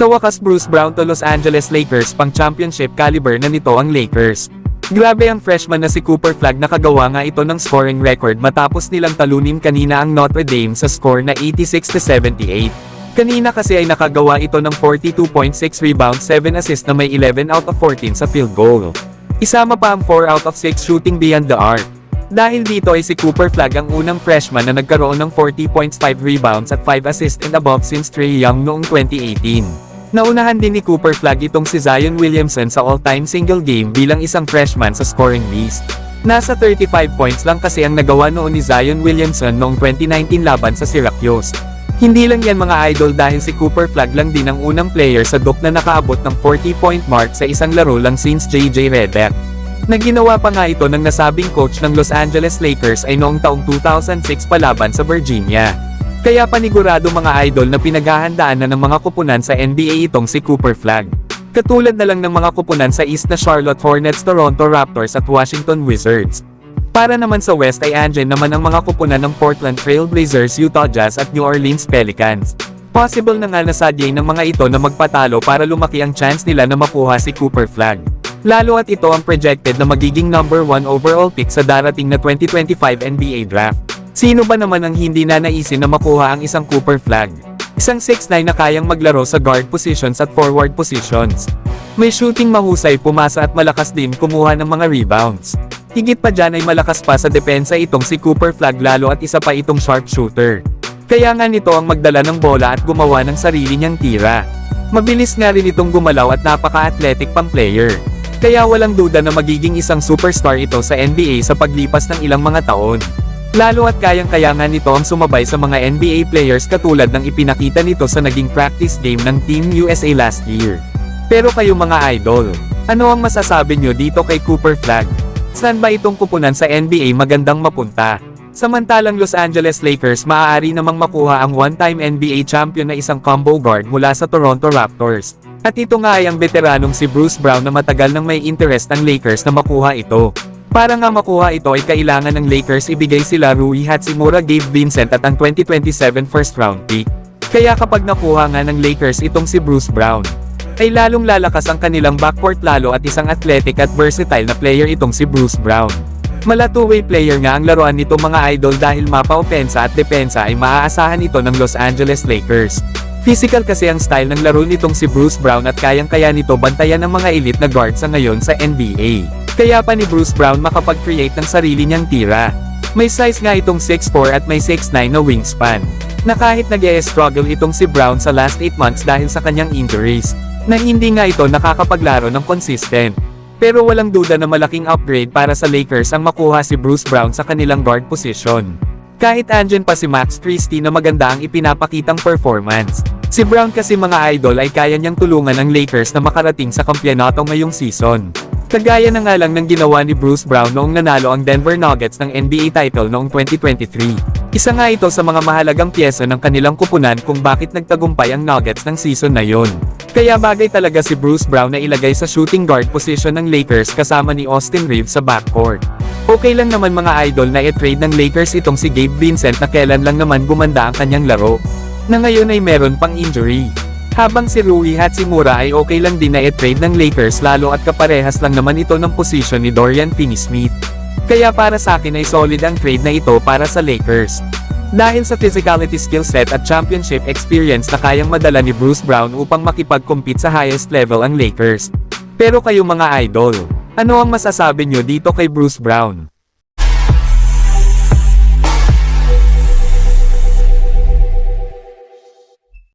Sa wakas Bruce Brown to Los Angeles Lakers pang championship caliber na nito ang Lakers. Grabe ang freshman na si Cooper Flagg nakagawa nga ito ng scoring record matapos nilang talunin kanina ang Notre Dame sa score na 86-78. Kanina kasi ay nakagawa ito ng 42.6 rebounds 7 assists na may 11 out of 14 sa field goal. Isama pa ang 4 out of 6 shooting beyond the arc. Dahil dito ay si Cooper Flagg ang unang freshman na nagkaroon ng 40.5 rebounds at 5 assists and above since Trae Young noong 2018. Naunahan din ni Cooper Flagg itong si Zion Williamson sa all-time single game bilang isang freshman sa scoring list. Nasa 35 points lang kasi ang nagawa noon ni Zion Williamson noong 2019 laban sa Syracuse. Hindi lang yan mga idol dahil si Cooper Flagg lang din ang unang player sa Duke na nakaabot ng 40-point mark sa isang laro lang since JJ Redick. Naginawa pa nga ito ng nasabing coach ng Los Angeles Lakers ay noong taong 2006 palaban sa Virginia. Kaya panigurado mga idol na pinaghahandaan na ng mga kupunan sa NBA itong si Cooper Flagg. Katulad na lang ng mga kupunan sa East na Charlotte Hornets, Toronto Raptors at Washington Wizards. Para naman sa West ay andyan naman ang mga kupunan ng Portland Trail Blazers, Utah Jazz at New Orleans Pelicans. Possible na nga nasadyay ng mga ito na magpatalo para lumaki ang chance nila na makuha si Cooper Flagg. Lalo at ito ang projected na magiging number 1 overall pick sa darating na 2025 NBA Draft. Sino ba naman ang hindi nanaisin na makuha ang isang Cooper Flagg? Isang 6'9" na kayang maglaro sa guard positions at forward positions. May shooting mahusay pumasa at malakas din kumuha ng mga rebounds. Higit pa dyan ay malakas pa sa depensa itong si Cooper Flagg lalo at isa pa itong sharpshooter. Kaya nga nito ang magdala ng bola at gumawa ng sarili niyang tira. Mabilis nga rin itong gumalaw at napaka-athletic pang player. Kaya walang duda na magiging isang superstar ito sa NBA sa paglipas ng ilang mga taon. Lalo at kayang-kaya nga nito ang sumabay sa mga NBA players katulad ng ipinakita nito sa naging practice game ng Team USA last year. Pero kayo mga idol, ano ang masasabi nyo dito kay Cooper Flagg? Saan ba itong kupunan sa NBA magandang mapunta? Samantalang Los Angeles Lakers maaari namang makuha ang one-time NBA champion na isang combo guard mula sa Toronto Raptors. At ito nga ay ang veteranong si Bruce Brown na matagal nang may interest ang Lakers na makuha ito. Para nga makuha ito ay kailangan ng Lakers ibigay sila Rui Hachimura, Gabe Vincent at ang 2027 first round pick. Kaya kapag nakuha nga ng Lakers itong si Bruce Brown, ay lalong lalakas ang kanilang backcourt lalo at isang athletic at versatile na player itong si Bruce Brown. Mala two-way player nga ang laruan nito mga idol dahil mapa-opensa at depensa ay maaasahan ito ng Los Angeles Lakers. Physical kasi ang style ng laro nitong si Bruce Brown at kayang-kaya nito bantayan ng mga elite na guard sa ngayon sa NBA. Kaya pa ni Bruce Brown makapag-create ng sarili niyang tira. May size nga itong 6'4" at may 6'9" na wingspan. Na kahit nag-struggle itong si Brown sa last 8 months dahil sa kanyang injuries, na hindi nga ito nakakapaglaro ng consistent. Pero walang duda na malaking upgrade para sa Lakers ang makuha si Bruce Brown sa kanilang guard position. Kahit andyan pa si Max Christie na maganda ang ipinapakitang performance. Si Brown kasi mga idol ay kaya niyang tulungan ang Lakers na makarating sa kampyonato ngayong season. Kagaya na nga lang ng ginawa ni Bruce Brown noong nanalo ang Denver Nuggets ng NBA title noong 2023. Isa nga ito sa mga mahalagang pyesa ng kanilang kupunan kung bakit nagtagumpay ang Nuggets ng season na yon. Kaya bagay talaga si Bruce Brown na ilagay sa shooting guard position ng Lakers kasama ni Austin Reeves sa backcourt. Okay lang naman mga idol na i-trade ng Lakers itong si Gabe Vincent na kailan lang naman gumanda ang kanyang laro, na ngayon ay meron pang injury. Habang si Rui Hachimura ay okay lang din na i-trade ng Lakers lalo at kaparehas lang naman ito ng posisyon ni Dorian Finney-Smith. Kaya para sa akin ay solid ang trade na ito para sa Lakers. Dahil sa physicality, skill set at championship experience na kayang madala ni Bruce Brown upang makipag-compete sa highest level ang Lakers. Pero kayo mga idol, ano ang masasabi nyo dito kay Bruce Brown?